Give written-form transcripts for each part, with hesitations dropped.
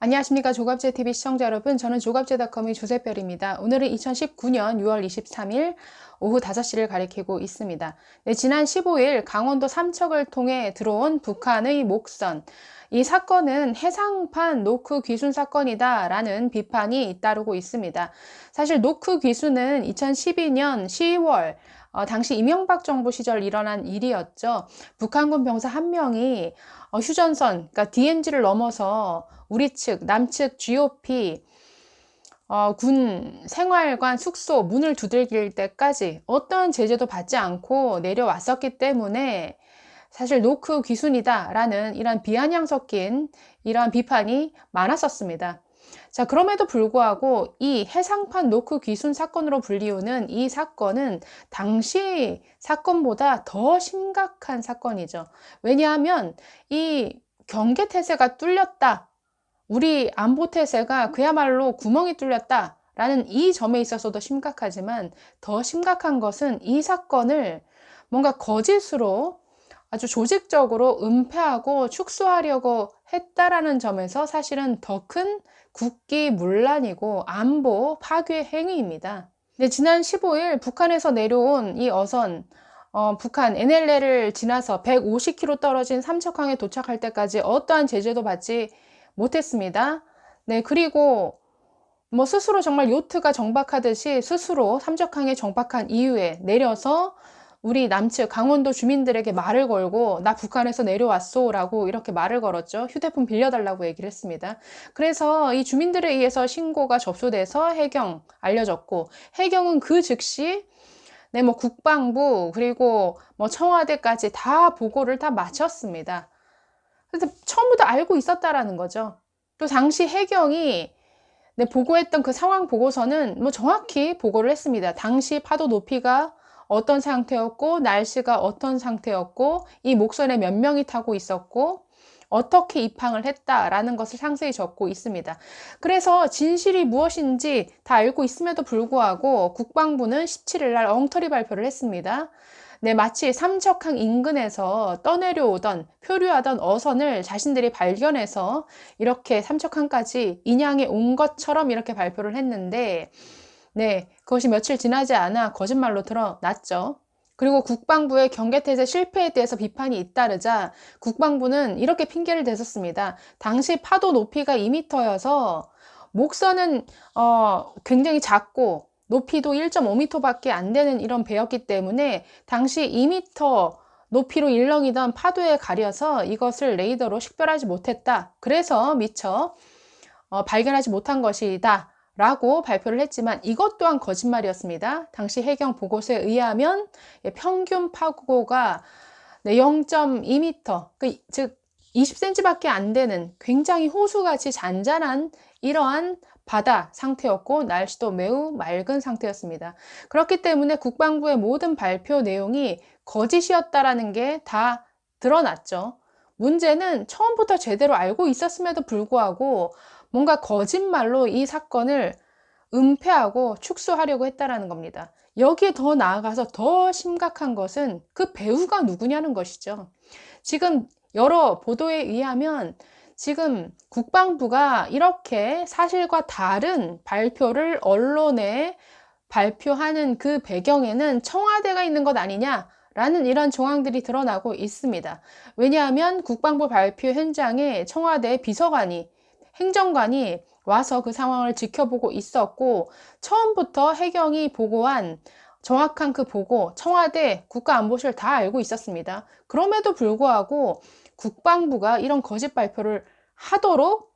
안녕하십니까. 조갑제TV 시청자 여러분, 저는 조갑제닷컴의 조세별입니다. 오늘은 2019년 6월 23일 오후 5시를 가리키고 있습니다. 네, 지난 15일 강원도 삼척을 통해 들어온 북한의 목선, 이 사건은 해상판 노크 귀순 사건이다 라는 비판이 잇따르고 있습니다. 사실 노크 귀순은 2012년 10월 당시 이명박 정부 시절 일어난 일이었죠. 북한군 병사 한 명이 휴전선, 그러니까 DMZ를 넘어서 우리 측, 남측 GOP 군 생활관 숙소 문을 두들길 때까지 어떤 제재도 받지 않고 내려왔었기 때문에 사실 노크 귀순이다 라는 이런 비아냥 섞인 이러한 비판이 많았었습니다. 자, 그럼에도 불구하고 이 해상판 노크 귀순 사건으로 불리우는 이 사건은 당시 사건보다 더 심각한 사건이죠. 왜냐하면 이 경계태세가 뚫렸다, 우리 안보태세가 그야말로 구멍이 뚫렸다 라는 이 점에 있어서도 심각하지만, 더 심각한 것은 이 사건을 뭔가 거짓으로 아주 조직적으로 은폐하고 축소하려고 했다라는 점에서 사실은 더 큰 국기문란이고 안보 파괴 행위입니다. 네, 지난 15일 북한에서 내려온 이 어선, 북한 NLL을 지나서 150km 떨어진 삼척항에 도착할 때까지 어떠한 제재도 받지 못했습니다. 네, 그리고 뭐 스스로 정말 요트가 정박하듯이 스스로 삼척항에 정박한 이후에 내려서 우리 남측 강원도 주민들에게 말을 걸고 나 북한에서 내려왔소 라고 이렇게 말을 걸었죠. 휴대폰 빌려달라고 얘기를 했습니다. 그래서 이 주민들에 의해서 신고가 접수돼서 해경 알려졌고, 해경은 그 즉시 네, 뭐 국방부 그리고 뭐 청와대까지 다 보고를 다 마쳤습니다. 그래서 처음부터 알고 있었다라는 거죠. 또 당시 해경이 보고했던 그 상황 보고서는 뭐 정확히 보고를 했습니다. 당시 파도 높이가 어떤 상태였고, 날씨가 어떤 상태였고, 이 목선에 몇 명이 타고 있었고, 어떻게 입항을 했다라는 것을 상세히 적고 있습니다. 그래서 진실이 무엇인지 다 알고 있음에도 불구하고 국방부는 17일 날 엉터리 발표를 했습니다. 네, 마치 삼척항 인근에서 떠내려오던 표류하던 어선을 자신들이 발견해서 이렇게 삼척항까지 인양해 온 것처럼 이렇게 발표를 했는데, 네, 그것이 며칠 지나지 않아 거짓말로 드러났죠. 그리고 국방부의 경계태세 실패에 대해서 비판이 잇따르자 국방부는 이렇게 핑계를 대었습니다. 당시 파도 높이가 2m여서 목선은 굉장히 작고 높이도 1.5m밖에 안 되는 이런 배였기 때문에 당시 2m 높이로 일렁이던 파도에 가려서 이것을 레이더로 식별하지 못했다. 그래서 미처 발견하지 못한 것이다 라고 발표를 했지만, 이것 또한 거짓말이었습니다. 당시 해경 보고서에 의하면 평균 파고가 0.2m, 즉 20cm밖에 안 되는 굉장히 호수같이 잔잔한 이러한 바다 상태였고, 날씨도 매우 맑은 상태였습니다. 그렇기 때문에 국방부의 모든 발표 내용이 거짓이었다라는 게 다 드러났죠. 문제는 처음부터 제대로 알고 있었음에도 불구하고 뭔가 거짓말로 이 사건을 은폐하고 축소하려고 했다라는 겁니다. 여기에 더 나아가서 더 심각한 것은 그 배우가 누구냐는 것이죠. 지금 여러 보도에 의하면 지금 국방부가 이렇게 사실과 다른 발표를 언론에 발표하는 그 배경에는 청와대가 있는 것 아니냐라는 이런 정황들이 드러나고 있습니다. 왜냐하면 국방부 발표 현장에 청와대 비서관이, 행정관이 와서 그 상황을 지켜보고 있었고, 처음부터 해경이 보고한 정확한 그 보고 청와대 국가안보실 다 알고 있었습니다. 그럼에도 불구하고 국방부가 이런 거짓 발표를 하도록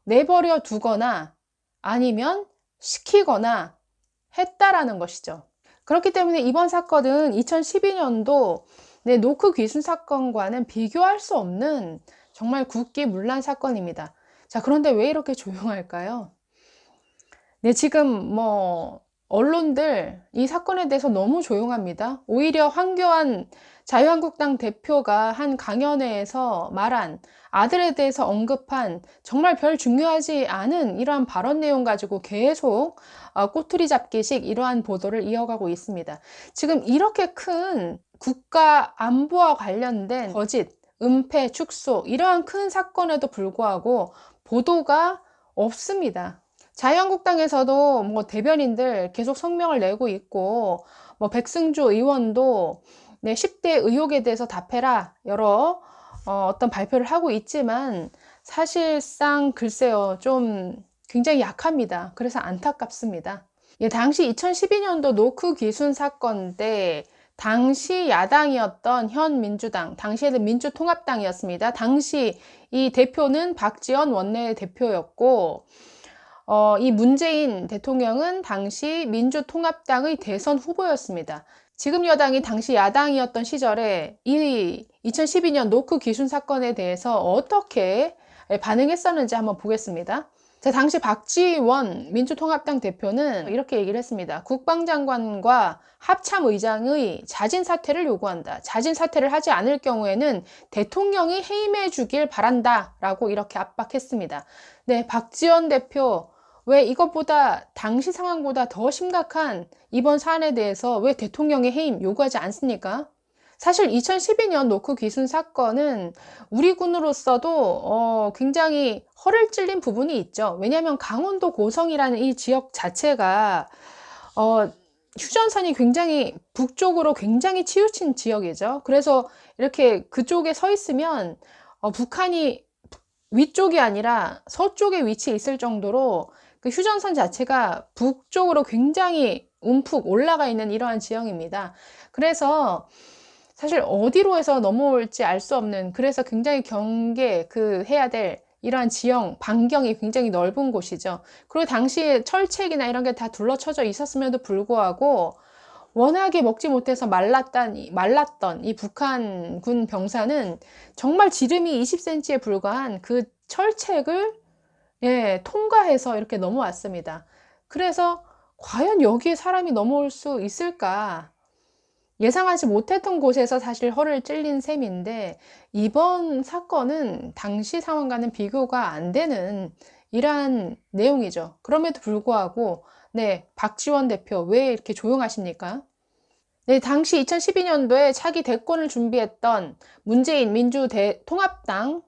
내버려 두거나 아니면 시키거나 했다라는 것이죠. 그렇기 때문에 이번 사건은 2012년도 노크 귀순 사건과는 비교할 수 없는 정말 국기문란 사건입니다. 자, 그런데 왜 이렇게 조용할까요? 네, 지금 뭐 언론들 이 사건에 대해서 너무 조용합니다. 오히려 황교안 자유한국당 대표가 한 강연회에서 말한, 아들에 대해서 언급한 정말 별 중요하지 않은 이러한 발언 내용 가지고 계속 꼬투리 잡기식 이러한 보도를 이어가고 있습니다. 지금 이렇게 큰 국가 안보와 관련된 거짓, 은폐, 축소 이러한 큰 사건에도 불구하고 보도가 없습니다. 자유한국당에서도 뭐 대변인들 계속 성명을 내고 있고, 뭐 백승주 의원도 10대 의혹에 대해서 답해라 여러 어떤 발표를 하고 있지만 사실상 글쎄요, 좀 굉장히 약합니다. 그래서 안타깝습니다. 예, 당시 2012년도 노크 귀순 사건 때 당시 야당이었던 현 민주당, 당시에는 민주통합당이었습니다. 당시 이 대표는 박지원 원내대표였고, 이 문재인 대통령은 당시 민주통합당의 대선 후보였습니다. 지금 여당이 당시 야당이었던 시절에 이 2012년 노크 귀순 사건에 대해서 어떻게 반응했었는지 한번 보겠습니다. 자, 당시 박지원 민주통합당 대표는 이렇게 얘기를 했습니다. 국방장관과 합참의장의 자진 사퇴를 요구한다. 자진 사퇴를 하지 않을 경우에는 대통령이 해임해 주길 바란다. 라고 이렇게 압박했습니다. 네, 박지원 대표, 왜 이것보다 당시 상황보다 더 심각한 이번 사안에 대해서 왜 대통령의 해임 요구하지 않습니까? 사실 2012년 노크 귀순 사건은 우리 군으로서도 굉장히 허를 찔린 부분이 있죠. 왜냐하면 강원도 고성이라는 이 지역 자체가 휴전선이 굉장히 북쪽으로 굉장히 치우친 지역이죠. 그래서 이렇게 그쪽에 서 있으면 북한이 위쪽이 아니라 서쪽에 위치해 있을 정도로 그 휴전선 자체가 북쪽으로 굉장히 움푹 올라가 있는 이러한 지형입니다. 그래서 사실 어디로 해서 넘어올지 알 수 없는, 그래서 굉장히 해야 될 이러한 지형, 반경이 굉장히 넓은 곳이죠. 그리고 당시에 철책이나 이런 게 다 둘러쳐져 있었음에도 불구하고 워낙에 먹지 못해서 말랐던 이 북한군 병사는 정말 지름이 20cm에 불과한 그 철책을 통과해서 이렇게 넘어왔습니다. 그래서 과연 여기에 사람이 넘어올 수 있을까? 예상하지 못했던 곳에서 사실 허를 찔린 셈인데, 이번 사건은 당시 상황과는 비교가 안 되는 이러한 내용이죠. 그럼에도 불구하고 박지원 대표 왜 이렇게 조용하십니까? 네, 당시 2012년도에 차기 대권을 준비했던 문재인 민주통합당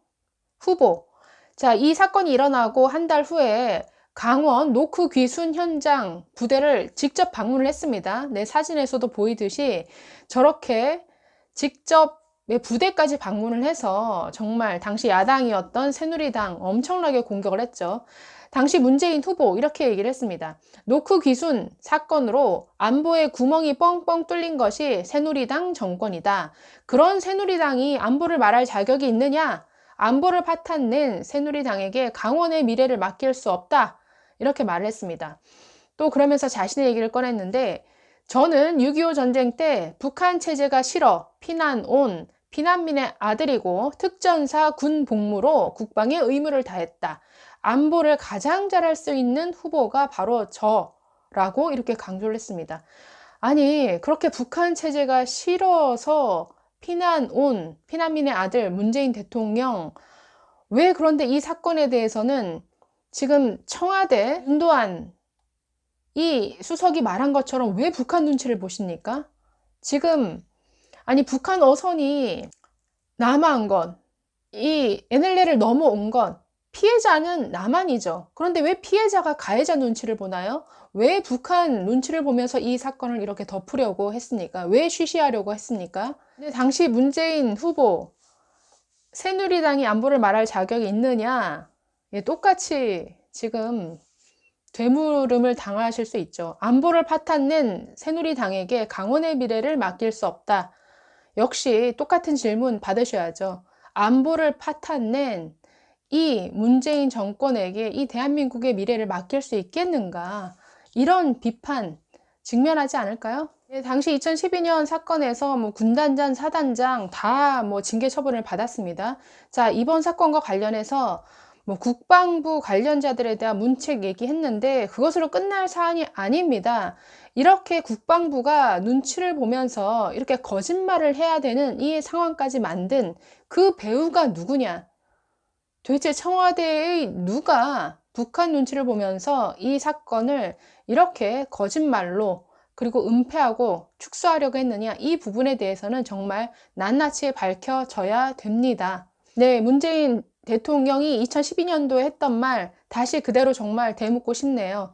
후보, 자, 이 사건이 일어나고 한 달 후에 강원 노크 귀순 현장 부대를 직접 방문을 했습니다. 네, 사진에서도 보이듯이 저렇게 직접 부대까지 방문을 해서 정말 당시 야당이었던 새누리당 엄청나게 공격을 했죠. 당시 문재인 후보 이렇게 얘기를 했습니다. 노크 귀순 사건으로 안보에 구멍이 뻥뻥 뚫린 것이 새누리당 정권이다. 그런 새누리당이 안보를 말할 자격이 있느냐? 안보를 파탄낸 새누리당에게 강원의 미래를 맡길 수 없다. 이렇게 말을 했습니다. 또 그러면서 자신의 얘기를 꺼냈는데, 저는 6.25 전쟁 때 북한 체제가 싫어 피난 온 피난민의 아들이고 특전사 군 복무로 국방의 의무를 다했다. 안보를 가장 잘할 수 있는 후보가 바로 저라고 이렇게 강조를 했습니다. 아니, 그렇게 북한 체제가 싫어서 피난 온 피난민의 아들 문재인 대통령, 왜 그런데 이 사건에 대해서는 지금 청와대 윤도한 이 수석이 말한 것처럼 왜 북한 눈치를 보십니까? 지금 아니 북한 어선이 남아한 건, 이 NLL을 넘어온 건 피해자는 남한이죠. 그런데 왜 피해자가 가해자 눈치를 보나요? 왜 북한 눈치를 보면서 이 사건을 이렇게 덮으려고 했습니까? 왜 쉬쉬하려고 했습니까? 근데 당시 문재인 후보, 새누리당이 안보를 말할 자격이 있느냐? 똑같이 지금 되물음을 당하실 수 있죠. 안보를 파탄낸 새누리당에게 강원의 미래를 맡길 수 없다. 역시 똑같은 질문 받으셔야죠. 안보를 파탄낸 이 문재인 정권에게 이 대한민국의 미래를 맡길 수 있겠는가? 이런 비판 직면하지 않을까요? 당시 2012년 사건에서 군단장, 사단장 다 징계 처분을 받았습니다. 자, 이번 사건과 관련해서 국방부 관련자들에 대한 문책 얘기했는데 그것으로 끝날 사안이 아닙니다. 이렇게 국방부가 눈치를 보면서 이렇게 거짓말을 해야 되는 이 상황까지 만든 그 배우가 누구냐? 도대체 청와대의 누가 북한 눈치를 보면서 이 사건을 이렇게 거짓말로, 그리고 은폐하고 축소하려고 했느냐, 이 부분에 대해서는 정말 낱낱이 밝혀져야 됩니다. 네, 문재인 대통령이 2012년도에 했던 말 다시 그대로 정말 되묻고 싶네요.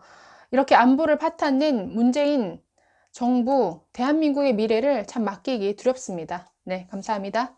이렇게 안보를 파탄낸 문재인 정부, 대한민국의 미래를 참 맡기기 두렵습니다. 네, 감사합니다.